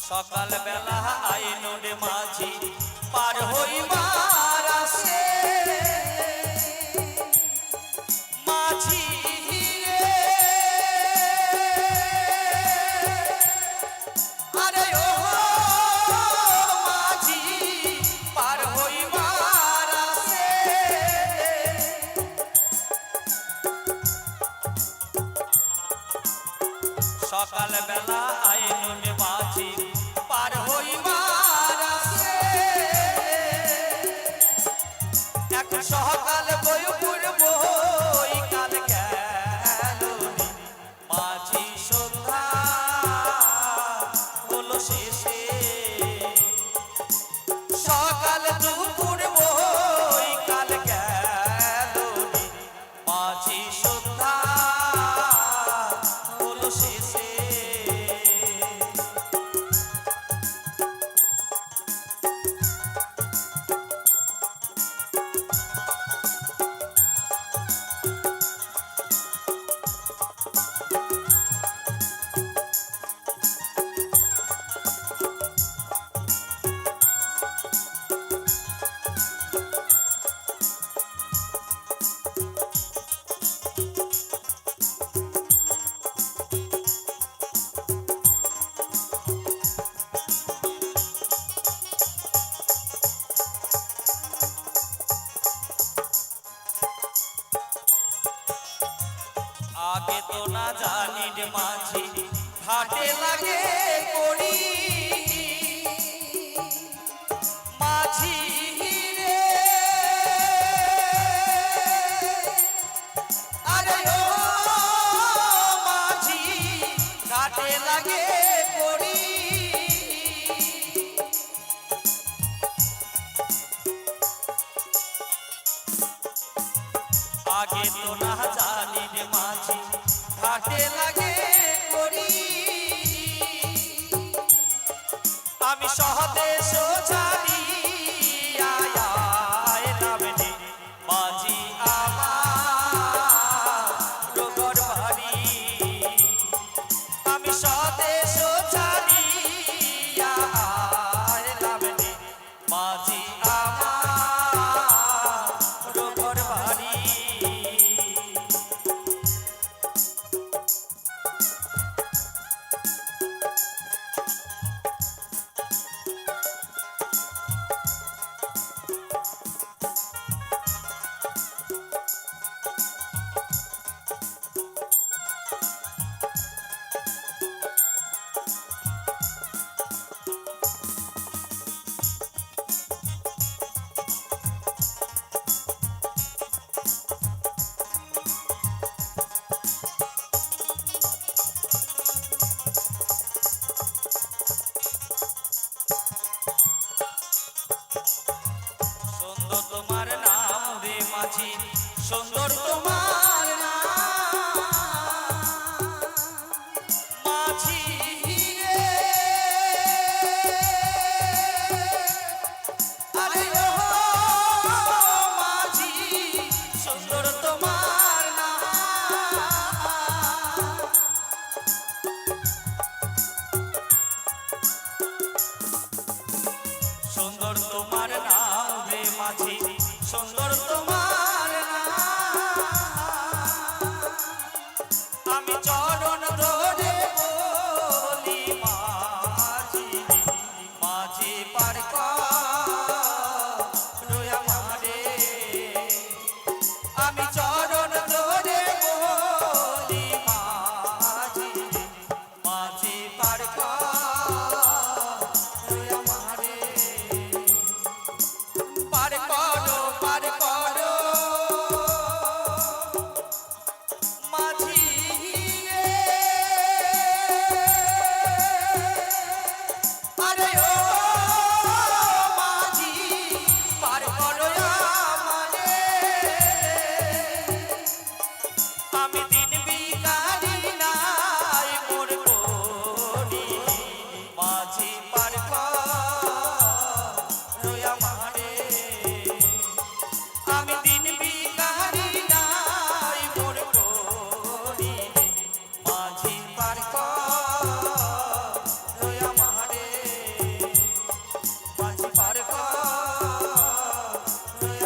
সকাল বেলা আইনুর মাঝি পার হইবার আসে মাঝি আরে ও মাঝি পার হইবার আসে সকাল বেলা আইনুর মাঝি পার হইবার আসে এখন সকাল বই পড়ব কাল গেল মাঝি সন্ধ্যা হলো শেষে সকাল দুপুর কাল গেল মাঝি সন্ধ্যা হলো শেষে आगे तो ना जानी रे माझी घाटे लगे कोड़ी माझी रे अरे ओ माझी घाटे लगे कोड़ी आगे तो ना जानी रे माझी घाटे लगे करी आमी सहदेश जानी आय नामने माझी आमार घर बाड़ी आमी सहदेश जानी आय नामने माझी आमार घर बाड़ी মাঝি সুন্দর তোমার নাম মাঝি রে আরে ও মাঝি সুন্দর তোমার নাম সুন্দর তোমার নাম রে মাঝি সুন্দর তোমার নাম আমি চরণ ধরে বলি মাঝি মাঝি পার করো আমারে আমি চরণ ধরে বলি মাঝি মাঝি পার করো আমারে পার করো মাঝি রে আরে ও মাঝি পার করো আমারে আমি দিন বিকারি নাই মোর করি মাঝি পার করো আমারে আমি দিন বিকারি নাই মোর করি মাঝি পার করো আমারে মাঝি পার করো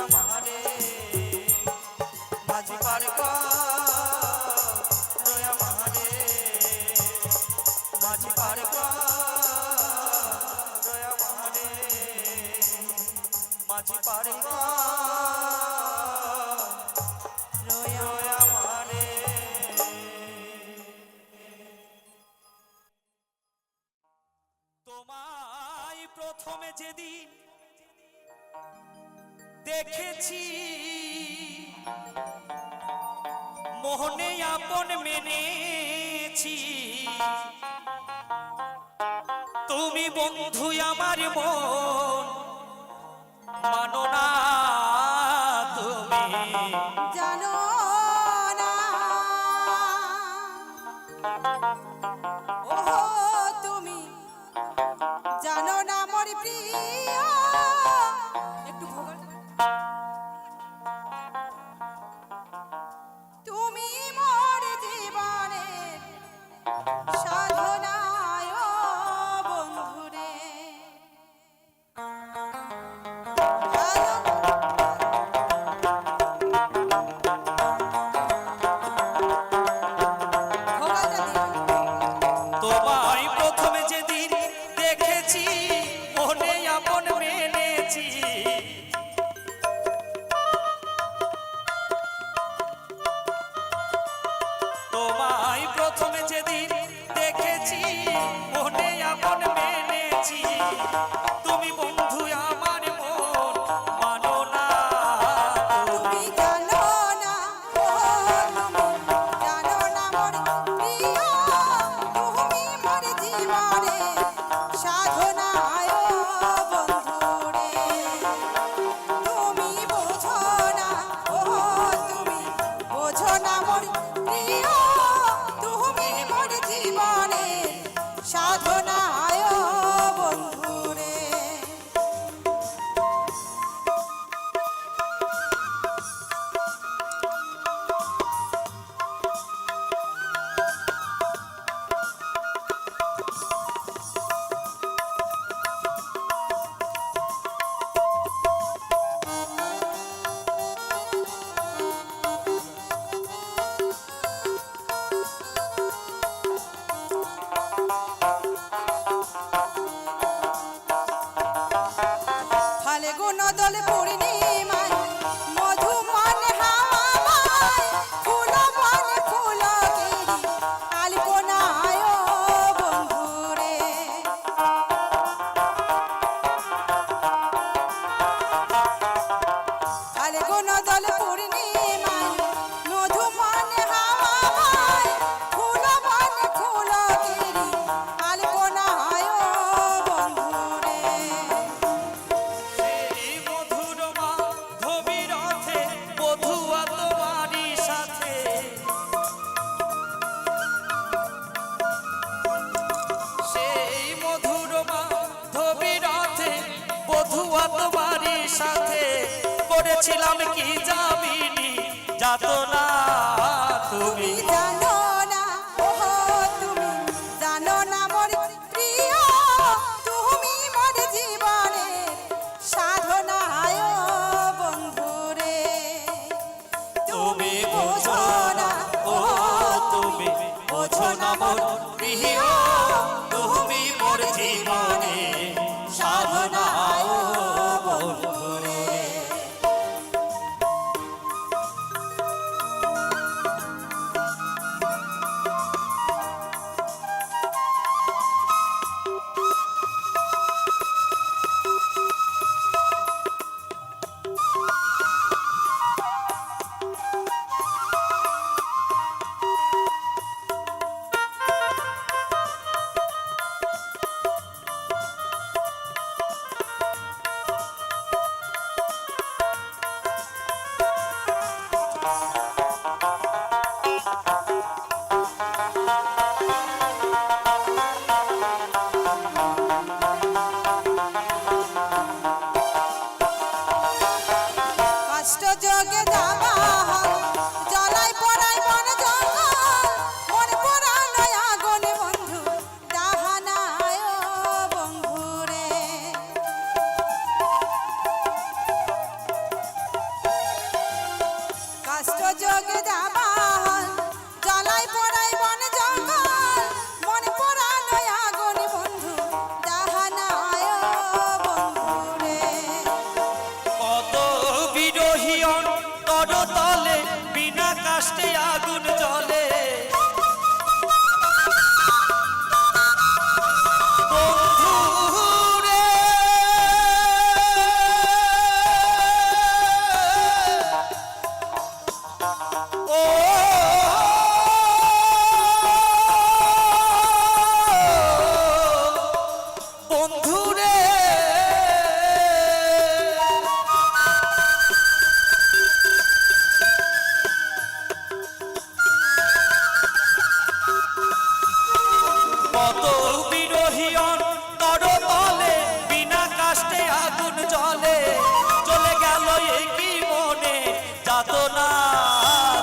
আমারে মাঝি পার করো আমারে মাঝি পার করো আমারে মাঝি পার করো আমারে তোমায় প্রথমে যেদিন দেখেছি মোহনে আপন মেনেছি তুমি বন্ধু আমার মন মানো না তুমি জানো না ওহো তুমি জানো না মোর প্রিয় একটু ভোগাল তুমি মোর জীবনের সাধনায় বন্ধুরে তোমায় প্রথমে যেদিন দেখেছি মনে আপন মেনেছি তোমায় প্রথমে যেদিন দেখেছি মনে আপন মেনেছি তুমি বন্ধু আমার মন মানো না তুমি জানো না তুমি জানো না মোর প্রিয় তুমি মোর জীবনে সাধনায় বন্ধুরে তুমি বোঝো না তুমি বোঝো না মোর প্রিয় তুমি মোর জীবনে সাধনায় বন্ধুরে করেছিলাম কি যাবিনি যাতনা তুমি জানো না ওহো তুমি জানো না মোর প্রিয় তুমি মোর জীবনে সাধনায় বন্ধুরে তুমি বোঝো না ও তুমি বোঝো না মোর প্রিয় তুমি মোর জীবনে সাধনায় বন্ধুরে কষ্ট যোগে যাবা জলাই পড়াই বন জঙ্গল মন পড়ানো আগুন বন্ধু দাহানায় বন্ধুরে কষ্ট যোগে যাবা জলাই পড়াই বন জঙ্গল মন পড়ানো আগুন বন্ধু দাহানায় বন্ধুরে কত বিরোহী অন্তর তলে বিনা কাষ্টে আগুন জ্বলে বন্ধুরে ও বন্ধুরে কত বিরোহী অন্তর তলে বিনা কাষ্টে আগুন জ্বলে চলে গেল একই মনে যাতনা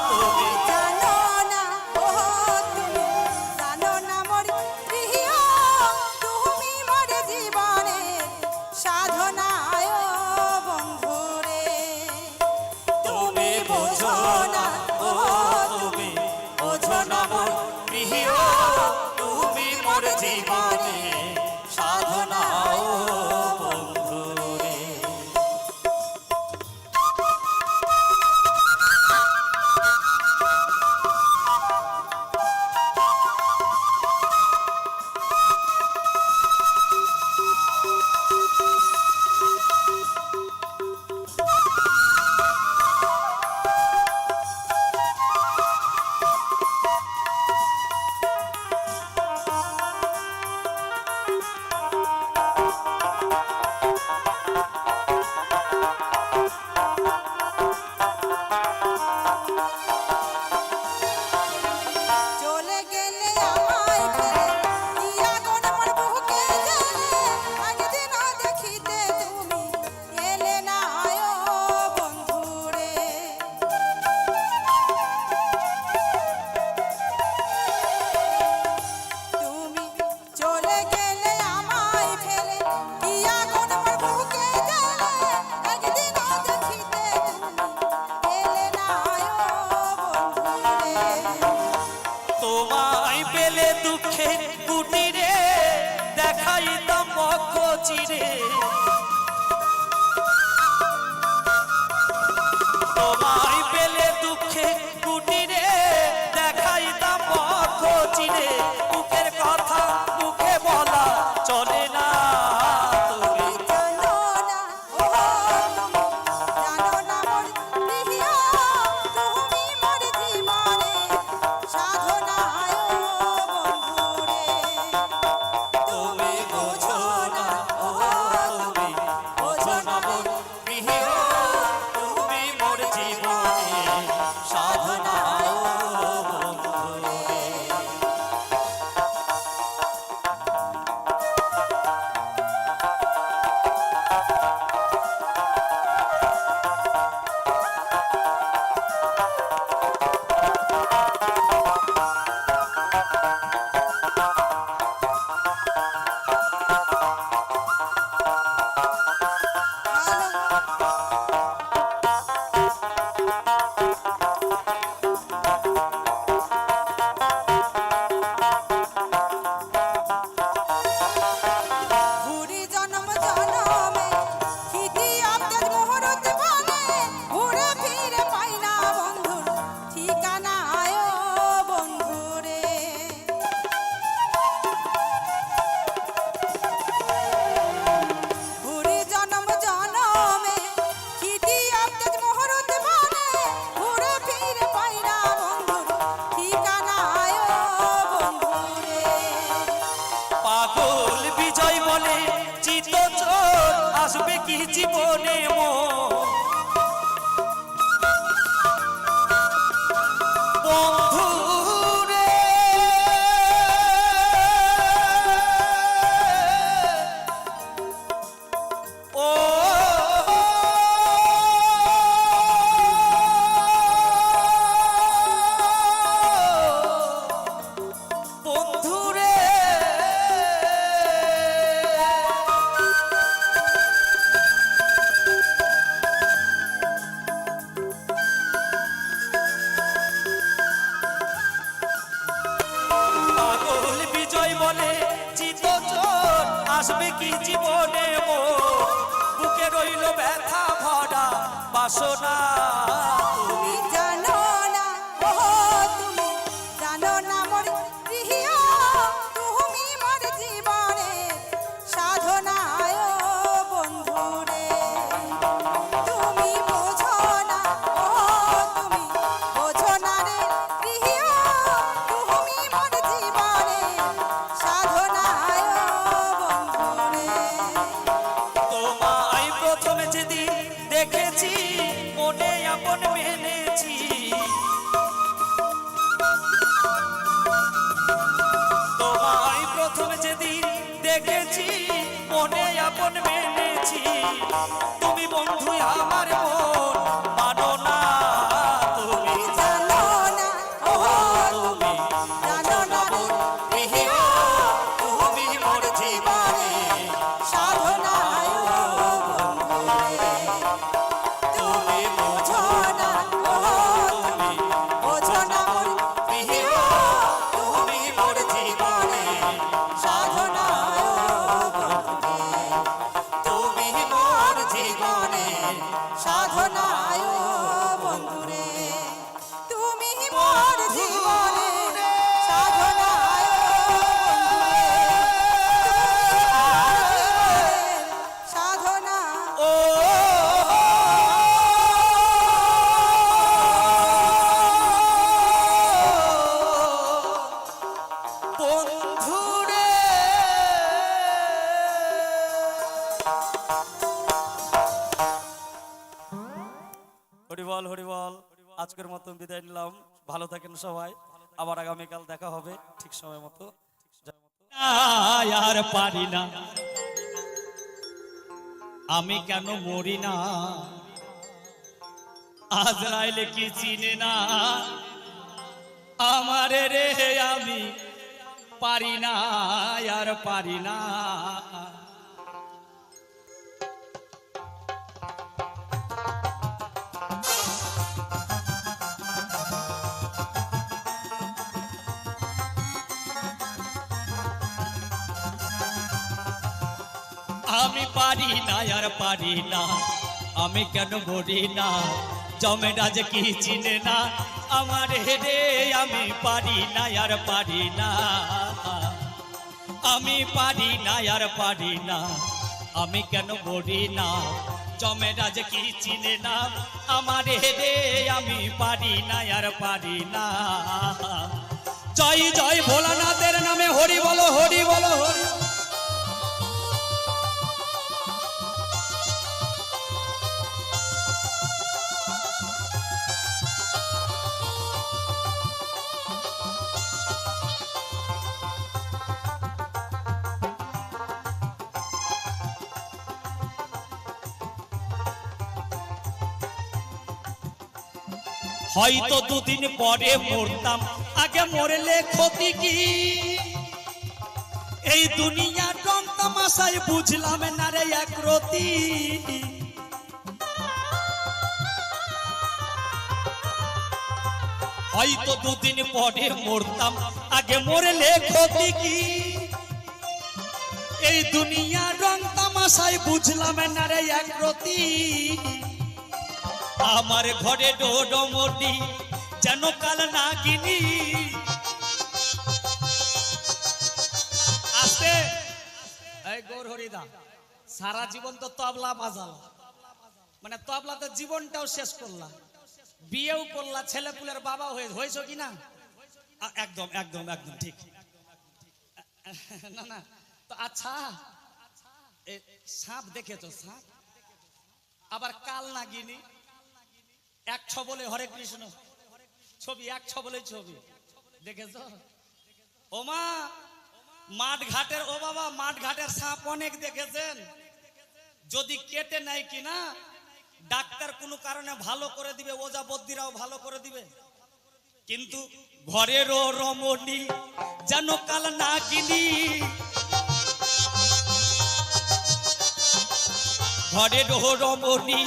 তুমি জানো না ওহো তুমি জানো না মোর প্রিয় তুমি মোর জীবনে সাধনায় বন্ধুরে তুমি বোঝো না ও তুমি বোঝো না মোর প্রিয় তুমি মোর জীবনে সাধনা ও বন্ধুরে চলে গেলে আমায় ফেলে কি আগুন মোর বুকে জ্বলে একদিন দেখিতে তুমি এলে না বন্ধুরে তুমি চলে গেলে আমায় ফেলে কি আগুন মোর বুকে জ্বলে একদিন দেখিতে তুমি এলে না বন্ধুরে তোমায় পেলে দুঃখে কুটিরে দেখাইতাম পক্ষ চিরে তোমায় পেলে দুঃখে কুটিরে দেখাইতাম পক্ষ চিরে মুখের কথা মুখে বলা চলে না তুমি জানো না ওহো তুমি জানো না মোর প্রিয় তুমি মোর জীবনে সাধনায় বন্ধুরে তুমি বোঝো না ও জীবনে বন্ধু রে ও বন্ধু রে পাগল বিজয় বলে চিতচোর আসবে কি জীবনে বুকে রইল ব্যথা ভরা বাসনা তুমি জানো না ও তুমি জানো না মোর প্রিয় তুমি মোর জীবনে সাধনায় বন্ধু রে তুমি বোঝো না ও তুমি বোঝো না রে প্রিয় তুমি মোর জীবনে সাধনায় বন্ধু রে তোমায় প্রথমে যেদিন দেখেছি মনে আপন মেনেছি তোমায় প্রথমে যেদিন দেখেছি মনে আপন মেনেছি তুমি বন্ধু আমার মন মানো না তুমি জানো না ও তুমি জানো না রে প্রিয় তুমি মোর জীবনে সাধনায় বন্ধু রে তুমি বোঝো না ও তুমি বোঝো না মোর প্রিয় তুমি মোর জীবনে সাধনায় বন্ধু রে তুমি মোর জীবনে সাধনায় বন্ধু রে তুমি মোর জীবনে সাধনায় সাধনা ও বন্ধু রে হরিবল হরিবল আজকের মতো বিদায় নিলাম ভালো থাকেন সবাই আবার আগামীকাল দেখা হবে ঠিক সময় মতো আর পারি না আমি কেন মরি না আজরাইলে কি চিনে না আমারে রে আমি পারি না আর পারি না আমি পারি না আর পারি না আমি কেন মরি না জমেরা যে কি চিনে না আমার রে আমি পারি না আর পারি না আমি পারি না আর পারি না আমি কেন মরি না জমেরা যে কি চিনে না আমার রে আমি পারি না আর পারি না জয় জয় ভোলানাথের নামে হরি বলো হরি বলো হরি হয়তো দুদিন পরে মরতাম আগে মরলে ক্ষতি কি এই দুনিয়া রং তামাশায় বুঝলাম না রে একরতি হয়তো দুদিন পরে মরতাম আগে মরলে ক্ষতি কি এই দুনিয়া রং তামাশায় বুঝলাম না রে একরতি আমার ঘরে ডোডমটি যেন কাল না কিনি আসতে এই গৌর হরিদা সারা জীবন তো তবলা বাজাল মানে তবলাতে জীবনটাও শেষ করলা বিয়েও করলা ছেলে পুলের বাবা হয়েছো কি না একদম একদম একদম ঠিক না না তো আচ্ছা সাপ দেখেছো সাপ আবার কাল নাগিনী, এক ছবলে হরে কৃষ্ণ ছবি, এক ছবলে ছবি দেখেছ? ও মা, মাঠ ঘাটের, ও বাবা, মাঠ ঘাটের সাপ অনেক দেখেছেন। যদি কেটে নেয় কিনা ডাক্তার কোনো কারণে ভালো করে দিবে, ওজা বদ্যিরাও ভালো করে দিবে, কিন্তু ঘরেরও রমণী যেন কাল নাগিনী, ঘরেরও রমণী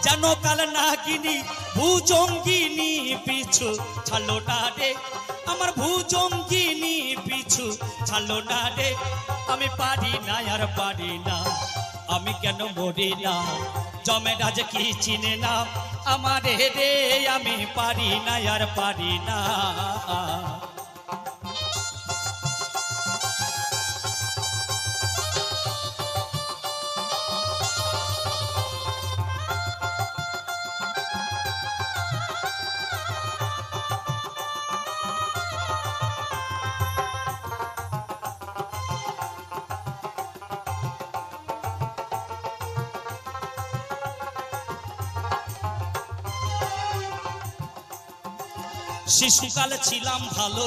যেন কাল নাগিনী, ভুজঙ্গিনী পিছু ছাড়লো না রে, আমার ভুজঙ্গিনী পিছু ছাড়লো না রে। আমি পারি না আর পারি না, আমি কেন মরি না, জমেরাজ কি চিনে না আমারে রে, আমি পারি না আর পারি না। শিশুকালে ছিলাম ভালো,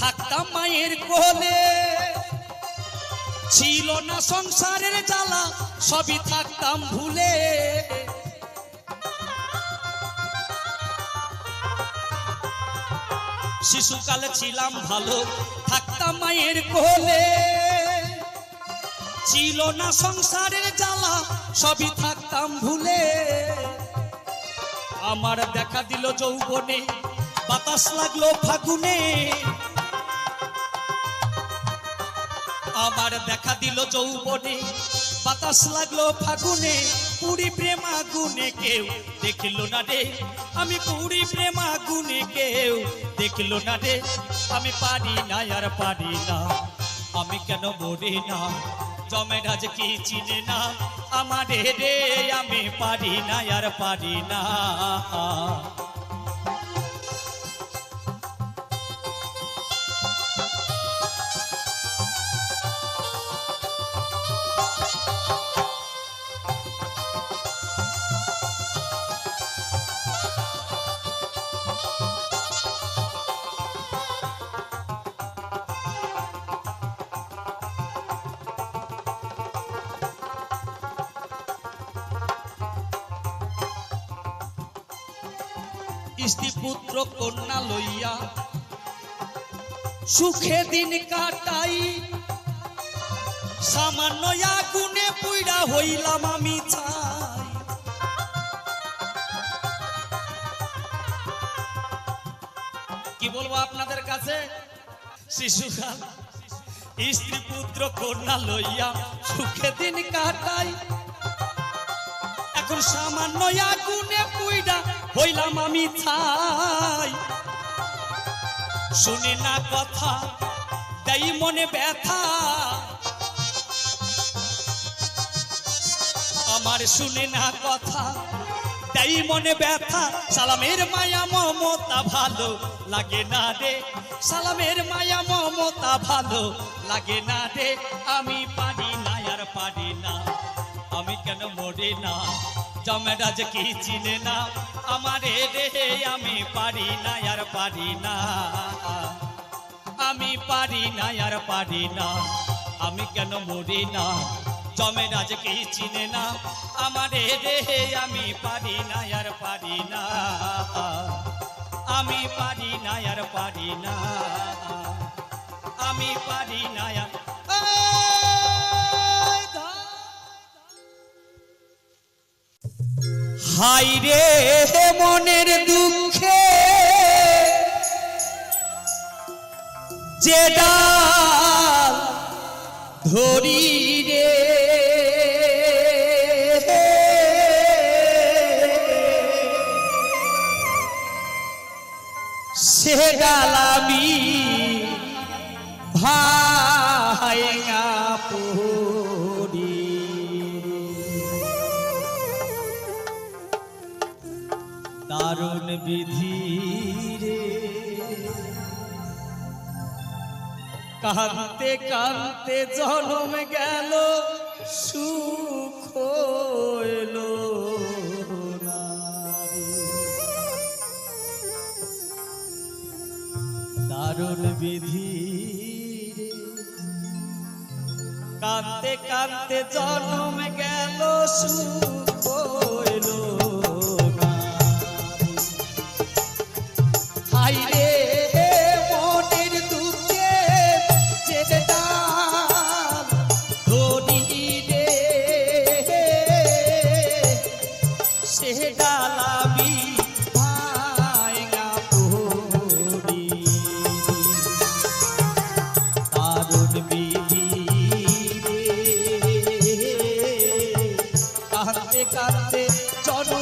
থাকতাম মায়ের কোলে, ছিল না সংসারের জ্বালা, সবই থাকতাম ভুলে। শিশুকালে ছিলাম ভালো, থাকতাম মায়ের কোলে, ছিল না সংসারের জ্বালা, সবই থাকতাম ভুলে। আমার দেখা দিল যৌবনে, বাতাস লাগলো ফাগুনে, আমার দেখা দিল যৌবনে, বাতাস লাগলো ফাগুনে, পুরি প্রেম আগুনে কেউ দেখলো না রে, আমি পুরি প্রেম আগুনে কেউ দেখলো না রে। আমি পারি না আর পারি না, আমি কেন মরি না, জমেরাজ কি চিনে না আমারে রে, আমি পারি না আর পারি না। স্ত্রী পুত্র কন্যা লইয়া সুখে দিন কাটাই, সামান্য আগুনে পুইড়া হইলাম আমি ছাই। কি বলবো আপনাদের কাছে, শিশুকাল স্ত্রী পুত্র কন্যা লইয়া সুখে দিন কাটাই, এখন সামান্য আগুনে পুইড়া হইলাম আমি ছাই। শুনে না কথা, দেই মনে ব্যথা, আমার শুনে না কথা, দেই মনে ব্যথা। সালামের মায়া মমতা ভালো লাগে না রে, সালামের মায়া মমতা ভালো লাগে না রে। আমি পারি না আর পারি না, আমি কেন মরি না, জমেরাজ কি চিনে না আমারে রে, আমি পারি না আর পারি না, আমি পারি না আর পারি না, আমি কেন মরি না, জমেরাজ কি চিনে না আমারে রে, আমি পারি না আর পারি না, আমি পারি না আর পারি না, আমি পারি না আর। হাই রে মনের দুঃখে যে ডাল ধরি রে, সে ডাল আমি ভাঙা পড়ি, দারুণ বিধি রে, কাঁদতে কাঁদতে জন্ম গেল সুখ এলো না রে। দারুণ বিধি রে, কাঁদতে কাঁদতে জন্ম গেল সুখ এলো না রে। হাই রে মনের দুঃখে যে ডাল ধরি রে, সে ডাল আমি ভাঙা পড়ি। দারুণ বিধি রে, কাঁদতে কাঁদতে জন্ম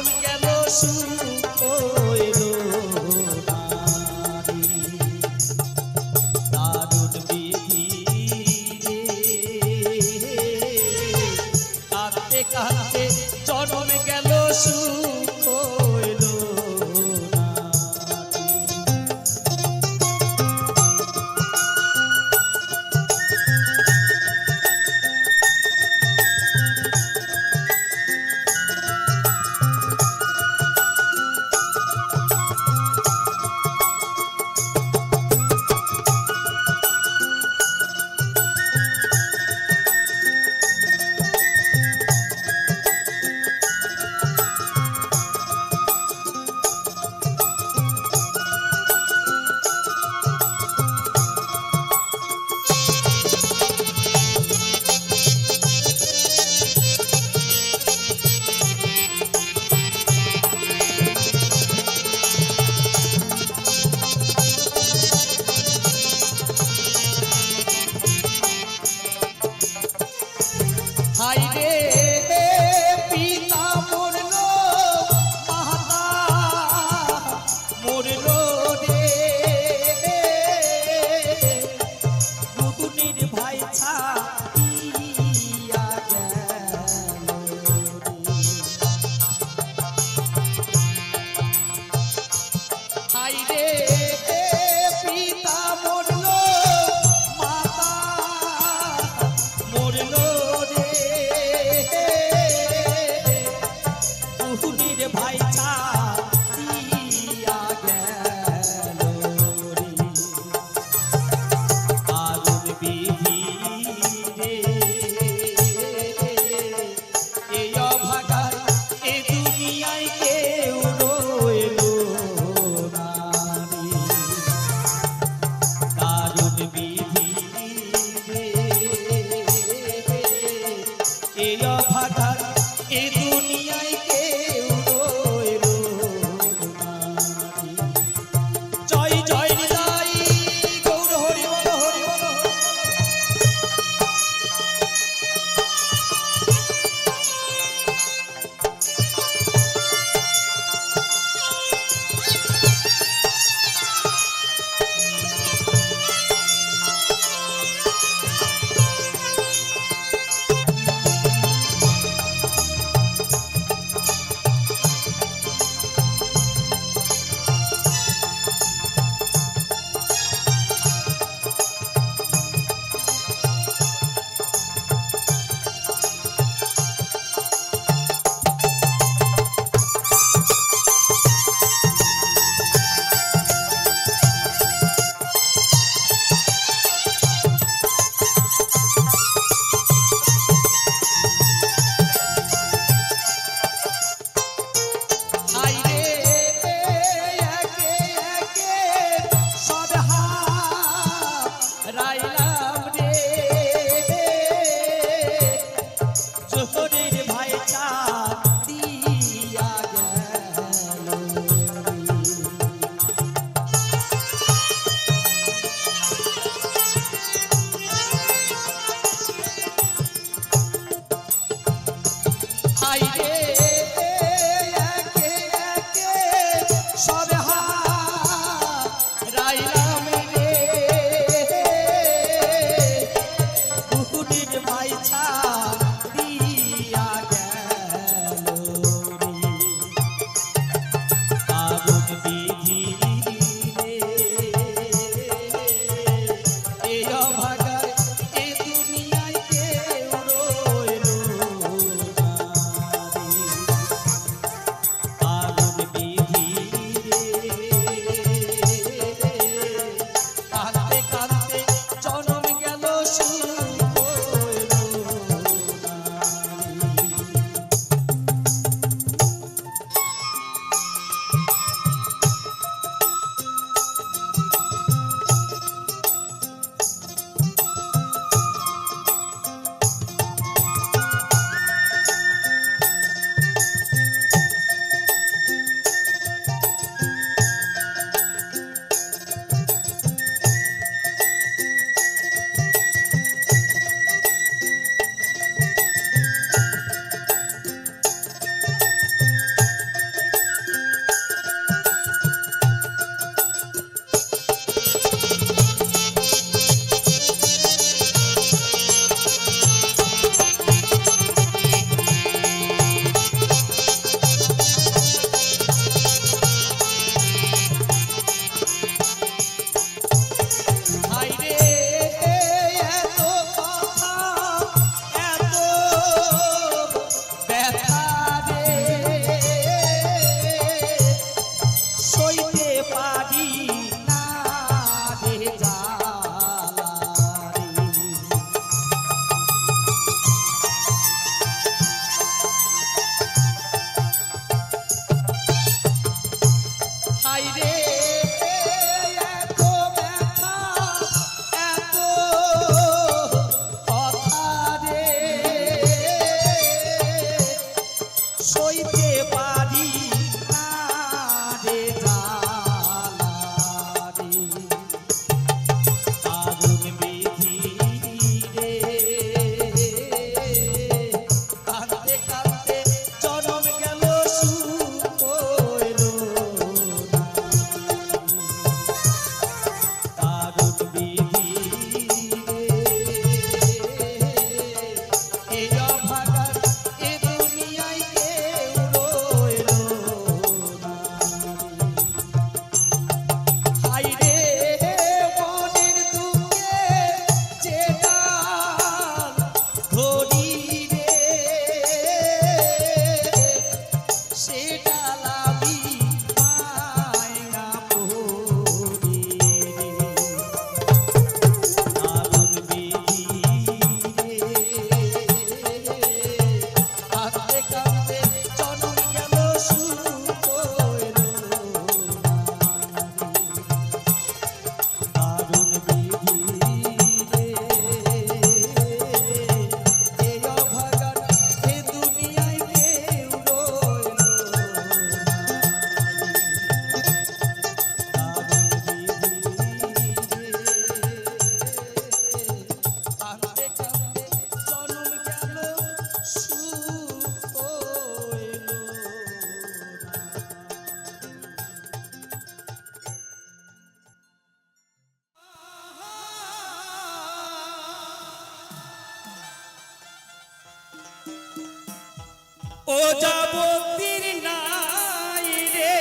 ও যাবতীর নাই রে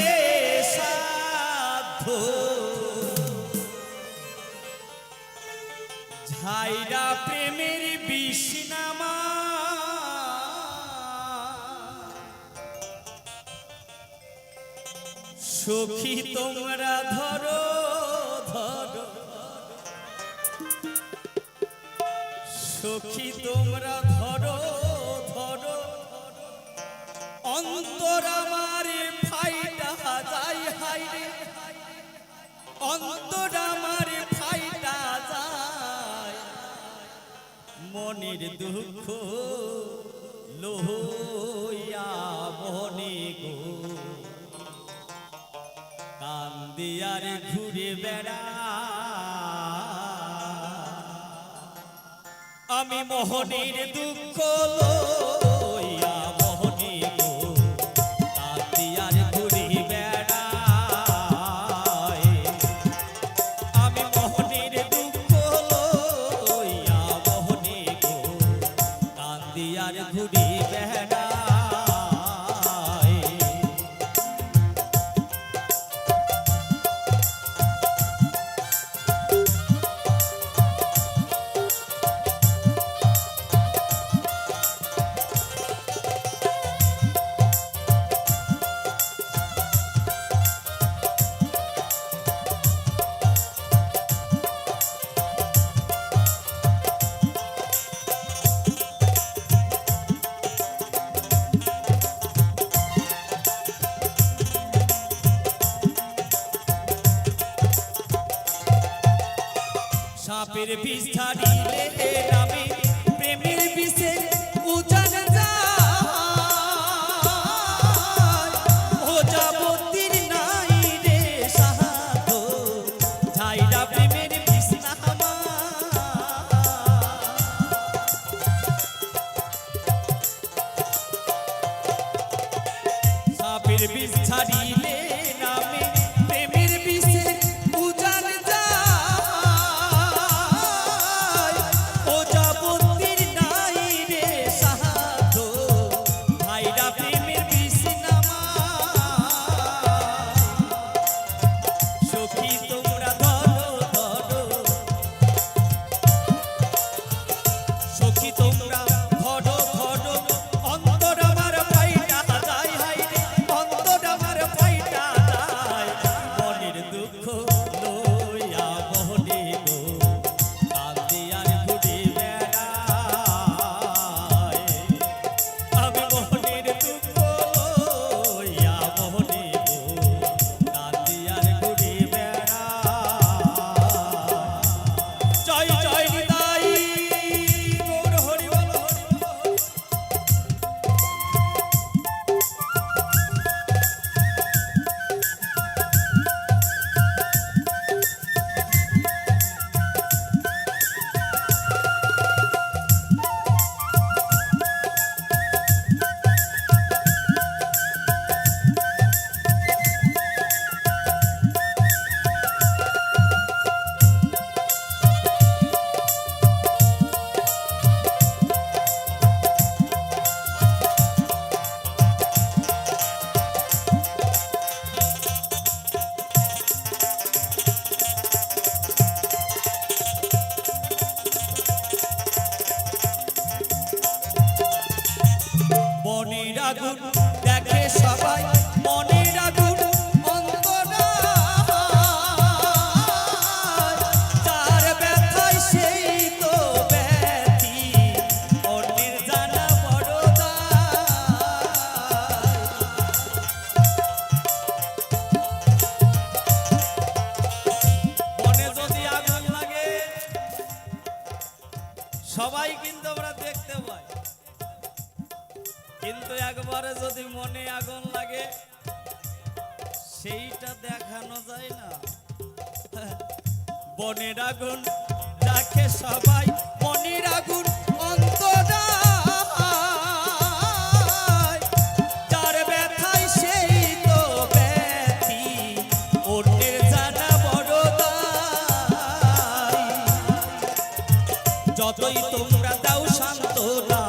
সাধ্য ঝাইরা প্রেমের বিষ্ণামা সখী তোমরা ধরো ধরো সখী তোমরা ধরো ধরো অন্তর আমার ফাইটা যায় হাইরে অন্তর আমার ফাইটা যায় মনের দুঃখ লোহিয়া মনে গো কান্দিয়ার ঘুরে বেড়া আমি মোহনের দুঃখ লইয়া মোহনে গো কান্দিয়ার ঘুরে বেড়াই আমি মোহনের দুঃখ লইয়া মোহনে গো কান্দিয়ার ঘুরে বেড়াই সাপের বিষ ছাড়িলে আমি প্রেমের বিষে উজান যায় ও যাবতীর নাই রে সাহায্য ঝাইরা প্রেমের বিষ নামা সাপের বিষ ছাড়িলে আমি প্রেমের বিষে উজান যায় ও যাবতীর নাই রে সাহায্য ঝাইরা প্রেমের বিষ নামা সখী তোমরা ধরো ধরো সখী তোমরা ধরো ধরো অন্তর আমার ফাইটা যায় হাইরে অন্তর আমার ফাইটা যায় মনের দুঃখ লইয়া মোহনে গো কান্দিয়ার ঘুরে বেড়াই আমি মোহনের দুঃখ লইয়া মোহনে গো কান্দিয়ার ঘুরে বেড়াই জয় জয় নিতাই গৌর হরি বল হরি বল। মনের আগুন দেখে সবাই মনের আগুন অন্তরায় তার ব্যথায় সেই তো ব্যথি অন্যের জানা বড় দায় মনে যদি আগুন লাগে সবাই কিন্তু আমরা দেখতে পাই কিন্তু একবারে যদি মনে আগুন লাগে সেইটা দেখানো যায় না বনের আগুন দেখে সবাই মনের আগুন অন্তরায় যার ব্যথায় সেই তো ব্যথি অন্যের জানা বড় দায় যতই তোমরা দাও সান্ত্বনা